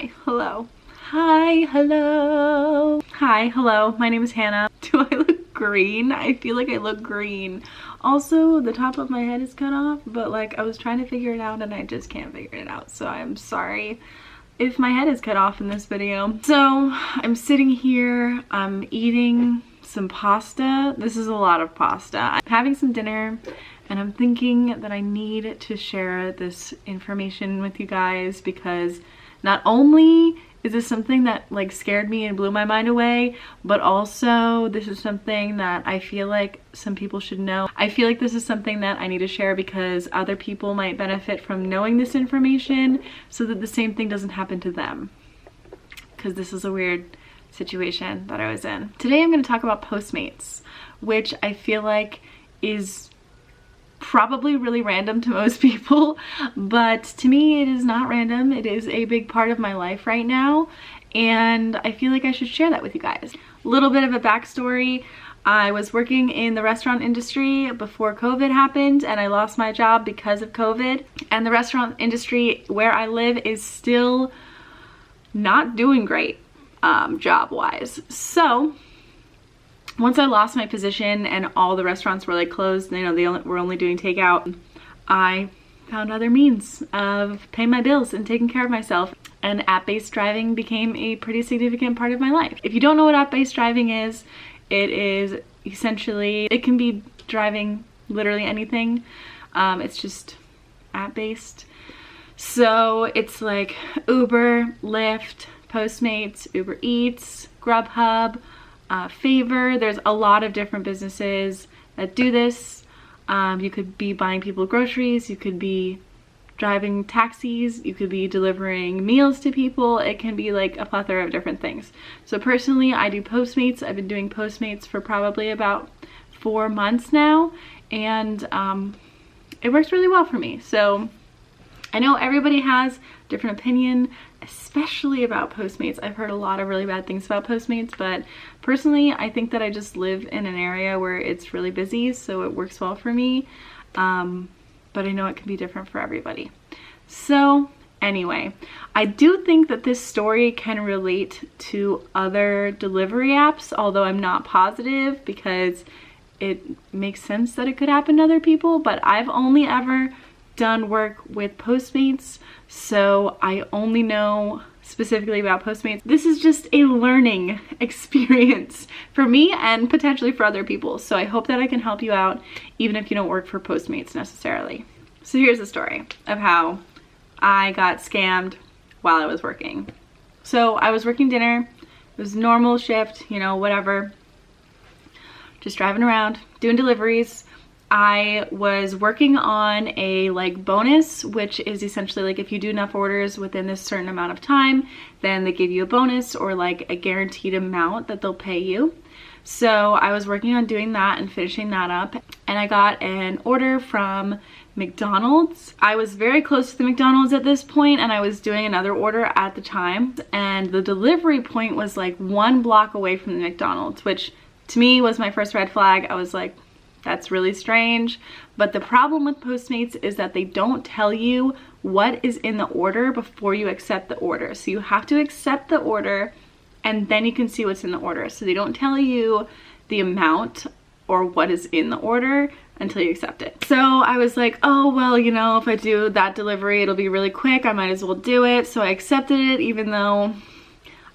Hi, hello. Hi, hello. Hi, hello. My name is Hannah. Do I look green? I feel like I look green. Also, the top of my head is cut off, but like I was trying to figure it out and I just can't figure it out. So I'm sorry if my head is cut off in this video. So I'm sitting here, I'm eating some pasta. This is a lot of pasta. I'm having some dinner and I'm thinking that I need to share this information with you guys because not only is this something that like scared me and blew my mind away, but also this is something that I feel like some people should know. I feel like this is something that I need to share because other people might benefit from knowing this information so that the same thing doesn't happen to them. Because this is a weird situation that I was in. Today I'm going to talk about Postmates, which I feel like is probably really random to most people, but to me it is not random. It is a big part of my life right now, and I feel like I should share that with you guys. A little bit of a backstory. I was working in the restaurant industry before COVID happened, and I lost my job because of COVID, and the restaurant industry where I live is still not doing great job-wise. So once I lost my position and all the restaurants were like closed, you know, they were only doing takeout, I found other means of paying my bills and taking care of myself. And app-based driving became a pretty significant part of my life. If you don't know what app-based driving is, it is essentially, it can be driving literally anything. It's just app-based. So it's like Uber, Lyft, Postmates, Uber Eats, Grubhub, Favor. There's a lot of different businesses that do this. You could be buying people groceries, you could be driving taxis, you could be delivering meals to people. It can be like a plethora of different things. So personally, I do Postmates. I've been doing Postmates for probably about 4 months now, and it works really well for me. So I know everybody has a different opinion, especially about Postmates. I've heard a lot of really bad things about Postmates, but personally, I think that I just live in an area where it's really busy, so it works well for me. But I know it can be different for everybody. So anyway, I do think that this story can relate to other delivery apps, although I'm not positive because it makes sense that it could happen to other people, but I've only ever done work with Postmates, so I only know specifically about Postmates. This is just a learning experience for me and potentially for other people, so I hope that I can help you out even if you don't work for Postmates necessarily. So here's the story of how I got scammed while I was working. So I was working dinner, it was a normal shift, you know, whatever, just driving around, doing deliveries. I was working on a like bonus, which is essentially like if you do enough orders within this certain amount of time, then they give you a bonus or like a guaranteed amount that they'll pay you. So I was working on doing that and finishing that up, and I got an order from McDonald's. I was very close to the McDonald's at this point, and I was doing another order at the time, and the delivery point was like 1 block away from the McDonald's, which to me was my first red flag. I was like, that's really strange. But the problem with Postmates is that they don't tell you what is in the order before you accept the order. So you have to accept the order and then you can see what's in the order. So they don't tell you the amount or what is in the order until you accept it. So I was like, oh, well, you know, if I do that delivery, it'll be really quick. I might as well do it. So I accepted it, even though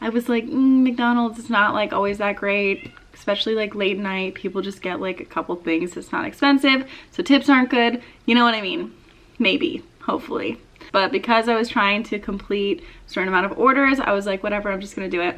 I was like, McDonald's is not like always that great. Especially like late night, people just get like a couple things. It's not expensive, so tips aren't good. You know what I mean? Maybe, hopefully. But because I was trying to complete a certain amount of orders, I was like, whatever, I'm just gonna do it.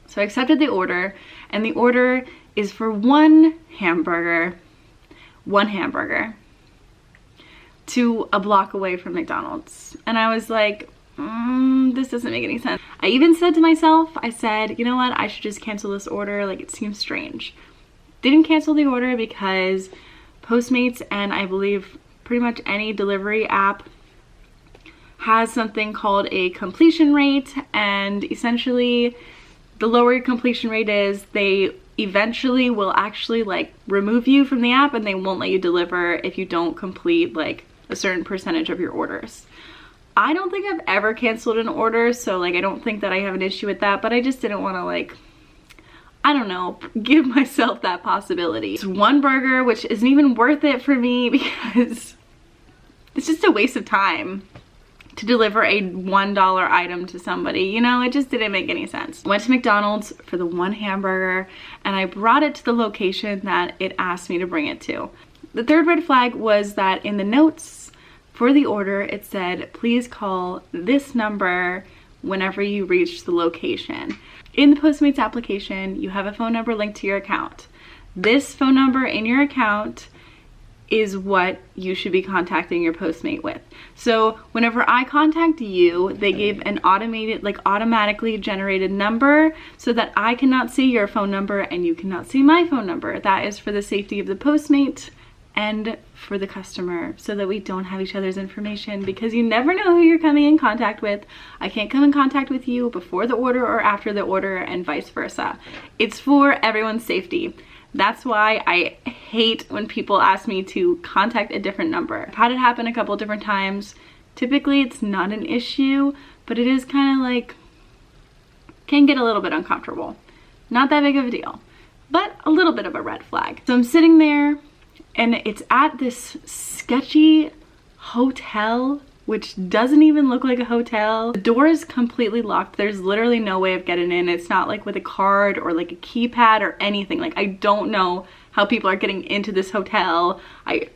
So I accepted the order, and the order is for one hamburger to a block away from McDonald's. And I was like, this doesn't make any sense. I even said to myself, I said, you know what, I should just cancel this order, like it seems strange. Didn't cancel the order because Postmates and I believe pretty much any delivery app has something called a completion rate, and essentially the lower your completion rate is, they eventually will actually like remove you from the app and they won't let you deliver if you don't complete like a certain percentage of your orders. I don't think I've ever canceled an order, so like I don't think that I have an issue with that, but I just didn't want to, like, I don't know, give myself that possibility. It's one burger, which isn't even worth it for me because it's just a waste of time to deliver a $1 item to somebody. You know, it just didn't make any sense. Went to McDonald's for the one hamburger and I brought it to the location that it asked me to bring it to. The third red flag was that in the notes for the order, it said, please call this number whenever you reach the location. In the Postmates application, you have a phone number linked to your account. This phone number in your account is what you should be contacting your Postmate with. So whenever I contact you, they gave an automated, like automatically generated number so that I cannot see your phone number and you cannot see my phone number. That is for the safety of the Postmate and for the customer, so that we don't have each other's information, because you never know who you're coming in contact with. I can't come in contact with you before the order or after the order and vice versa. It's for everyone's safety. That's why I hate when people ask me to contact a different number. I've had it happen a couple different times. Typically it's not an issue, but it is kind of like, can get a little bit uncomfortable. Not that big of a deal, but a little bit of a red flag. So I'm sitting there and it's at this sketchy hotel, which doesn't even look like a hotel. The door is completely locked. There's literally no way of getting in. It's not like with a card or like a keypad or anything. Like, I don't know how people are getting into this hotel. I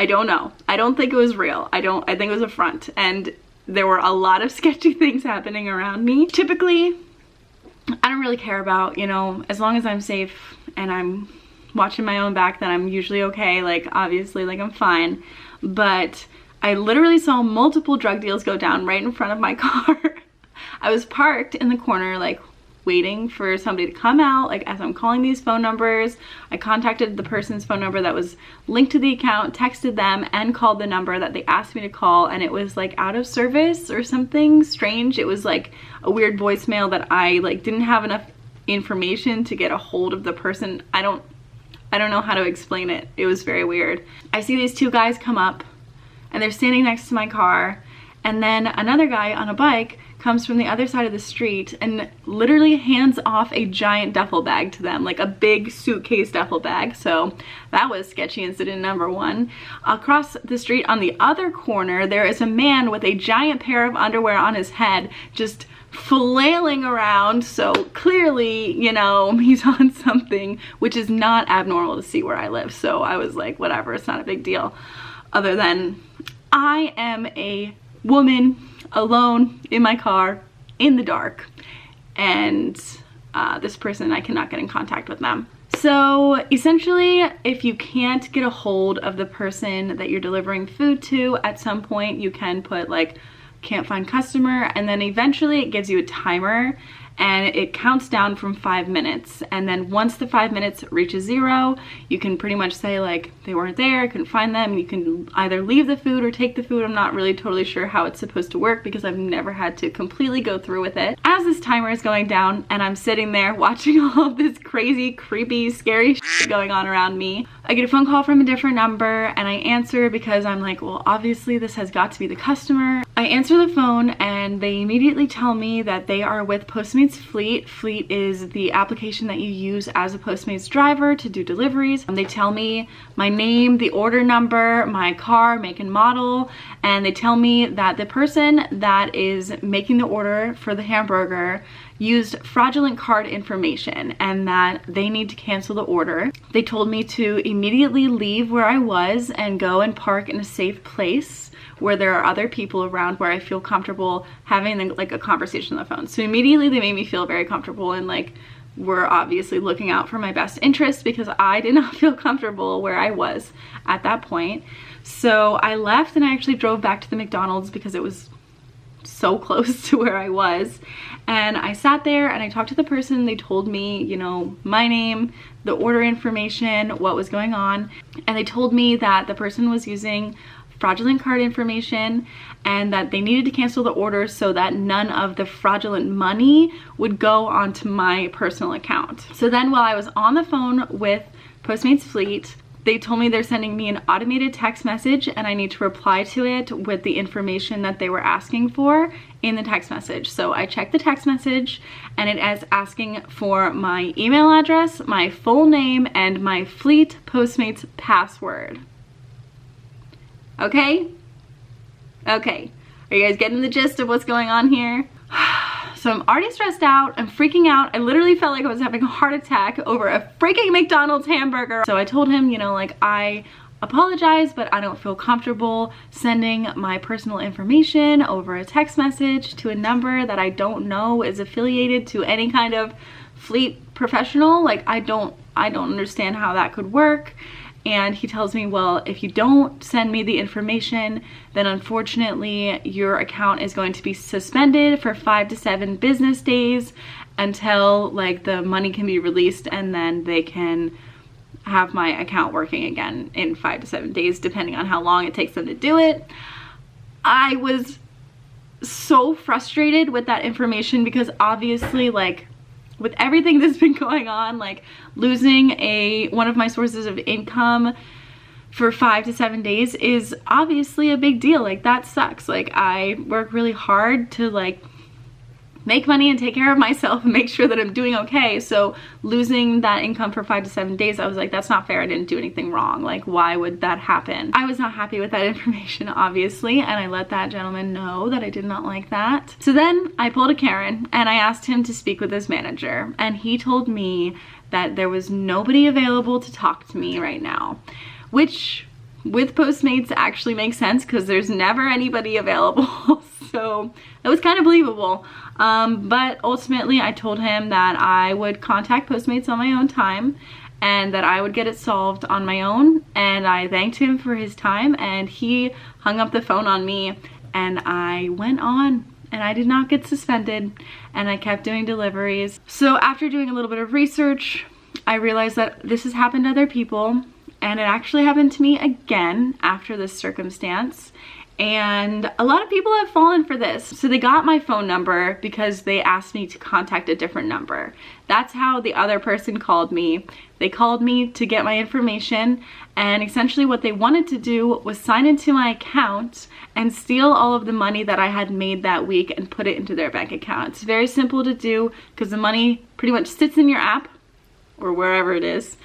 don't know. I don't think it was real. I think it was a front. And there were a lot of sketchy things happening around me. Typically, I don't really care about, you know, as long as I'm safe and I'm watching my own back, then I'm usually okay. Like, obviously, like, I'm fine. But I literally saw multiple drug deals go down right in front of my car. I was parked in the corner, like, waiting for somebody to come out. Like, as I'm calling these phone numbers, I contacted the person's phone number that was linked to the account, texted them, and called the number that they asked me to call, and it was like out of service or something strange. It was like a weird voicemail that I like didn't have enough information to get a hold of the person. I don't know how to explain it. It was very weird. I see these two guys come up and they're standing next to my car, and then another guy on a bike comes from the other side of the street and literally hands off a giant duffel bag to them, like a big suitcase duffel bag. So that was sketchy incident number one. Across the street on the other corner, there is a man with a giant pair of underwear on his head, just flailing around. So clearly, you know, he's on something, which is not abnormal to see where I live. So I was like, whatever, it's not a big deal. Other than I am a woman alone in my car in the dark, and this person, I cannot get in contact with them. So essentially, if you can't get a hold of the person that you're delivering food to, at some point you can put like can't find customer, and then eventually it gives you a timer and it counts down from 5 minutes. And then once the 5 minutes reaches 0, you can pretty much say like, they weren't there, I couldn't find them. You can either leave the food or take the food. I'm not really totally sure how it's supposed to work because I've never had to completely go through with it. As this timer is going down and I'm sitting there watching all of this crazy, creepy, scary shit going on around me, I get a phone call from a different number and I answer because I'm like, well, obviously this has got to be the customer. I answer the phone and they immediately tell me that they are with Postmates Fleet. Fleet is the application that you use as a Postmates driver to do deliveries. They tell me my name, the order number, my car, make and model, and they tell me that the person that is making the order for the hamburger used fraudulent card information and that they need to cancel the order. They told me to immediately leave where I was and go and park in a safe place where there are other people around where I feel comfortable having like a conversation on the phone. So immediately they made me feel very comfortable and like were obviously looking out for my best interest because I did not feel comfortable where I was at that point. So I left and I actually drove back to the McDonald's because it was so close to where I was, and I sat there and I talked to the person. They told me, you know, my name, the order information, what was going on, and they told me that the person was using fraudulent card information and that they needed to cancel the order so that none of the fraudulent money would go onto my personal account. So then while I was on the phone with Postmates Fleet, They told me they're sending me an automated text message and I need to reply to it with the information that they were asking for in the text message. So I checked the text message and it is asking for my email address, my full name, and my Fleet Postmates password. Okay? Okay. Are you guys getting the gist of what's going on here? So I'm already stressed out, I'm freaking out. I literally felt like I was having a heart attack over a freaking McDonald's hamburger. So I told him, you know, like, I apologize, but I don't feel comfortable sending my personal information over a text message to a number that I don't know is affiliated to any kind of fleet professional. Like, I don't understand how that could work. And he tells me, well, if you don't send me the information, then unfortunately your account is going to be suspended for 5 to 7 business days until like the money can be released, and then they can have my account working again in 5 to 7 days, depending on how long it takes them to do it. I was so frustrated with that information because obviously, like, with everything that's been going on, like losing one of my sources of income for 5 to 7 days is obviously a big deal. Like, that sucks. Like, I work really hard to like make money and take care of myself and make sure that I'm doing okay. So losing that income for 5 to 7 days, I was like, that's not fair. I didn't do anything wrong. Like, why would that happen? I was not happy with that information, obviously, and I let that gentleman know that I did not like that. So then I pulled a Karen and I asked him to speak with his manager, and he told me that there was nobody available to talk to me right now, which with Postmates actually makes sense because there's never anybody available. So that was kind of believable. But ultimately I told him that I would contact Postmates on my own time and that I would get it solved on my own. And I thanked him for his time, and he hung up the phone on me, and I went on and I did not get suspended, and I kept doing deliveries. So after doing a little bit of research, I realized that this has happened to other people, and it actually happened to me again after this circumstance. And a lot of people have fallen for this. So they got my phone number because they asked me to contact a different number. That's how the other person called me. They called me to get my information, and essentially what they wanted to do was sign into my account and steal all of the money that I had made that week and put it into their bank account. It's very simple to do because the money pretty much sits in your app or wherever it is,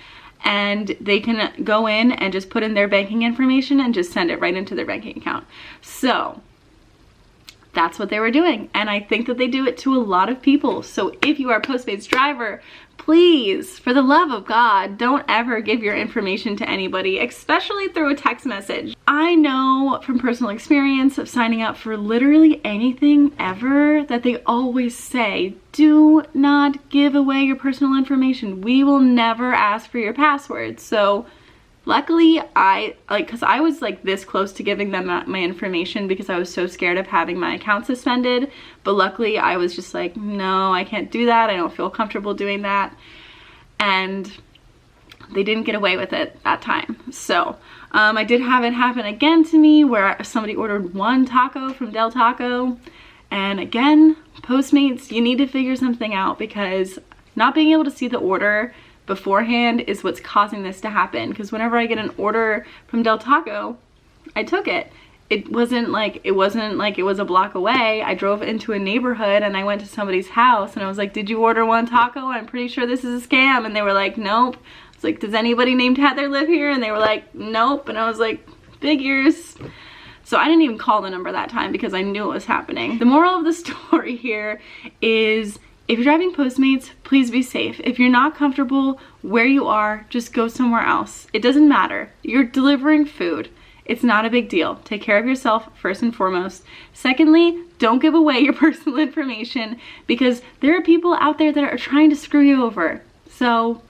and they can go in and just put in their banking information and just send it right into their banking account. So that's what they were doing, and I think that they do it to a lot of people. So if you are a Postmates driver, please, for the love of God, don't ever give your information to anybody, especially through a text message. I know from personal experience of signing up for literally anything ever that they always say, do not give away your personal information. We will never ask for your password. So luckily, because I was like this close to giving them my information because I was so scared of having my account suspended. But luckily, I was just like, no, I can't do that. I don't feel comfortable doing that. And they didn't get away with it that time. So I did have it happen again to me where somebody ordered one taco from Del Taco. And again, Postmates, you need to figure something out, because not being able to see the order beforehand is what's causing this to happen. Because whenever I get an order from Del Taco, I took it. It wasn't like it was a block away. I drove into a neighborhood and I went to somebody's house and I was like, did you order one taco? I'm pretty sure this is a scam. And they were like, nope. I was like, does anybody named Heather live here? And they were like, nope. And I was like, figures. So I didn't even call the number that time because I knew it was happening. The moral of the story here is, if you're driving Postmates, please be safe. If you're not comfortable where you are, just go somewhere else. It doesn't matter. You're delivering food. It's not a big deal. Take care of yourself first and foremost. Secondly, don't give away your personal information, because there are people out there that are trying to screw you over. So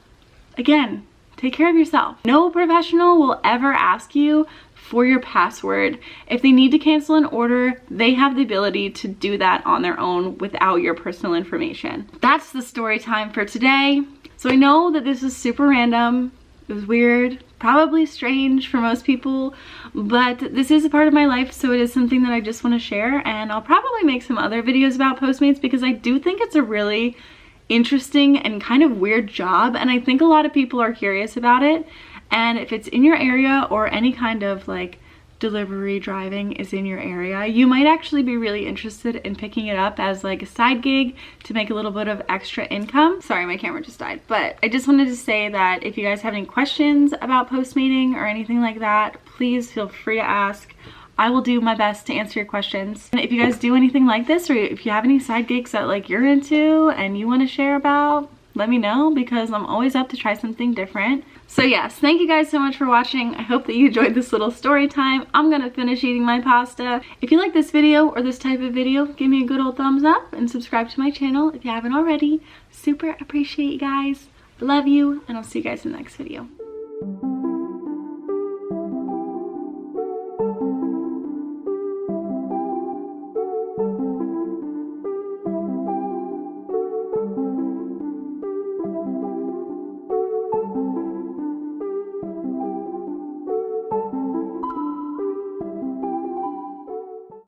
again, take care of yourself. No professional will ever ask you for your password. If they need to cancel an order, they have the ability to do that on their own without your personal information. That's the story time for today. So I know that this is super random. It was weird, probably strange for most people, but this is a part of my life, so it is something that I just want to share. And I'll probably make some other videos about Postmates because I do think it's a really interesting and kind of weird job, and I think a lot of people are curious about it. And if it's in your area or any kind of like delivery driving is in your area, you might actually be really interested in picking it up as like a side gig to make a little bit of extra income. Sorry, my camera just died, but I just wanted to say that if you guys have any questions about postmating or anything like that, please feel free to ask. I will do my best to answer your questions. And if you guys do anything like this, or if you have any side gigs that like you're into and you want to share about, let me know, because I'm always up to try something different. So yes, thank you guys so much for watching. I hope that you enjoyed this little story time. I'm gonna finish eating my pasta. If you like this video or this type of video, give me a good old thumbs up and subscribe to my channel if you haven't already. Super appreciate you guys. Love you, and I'll see you guys in the next video.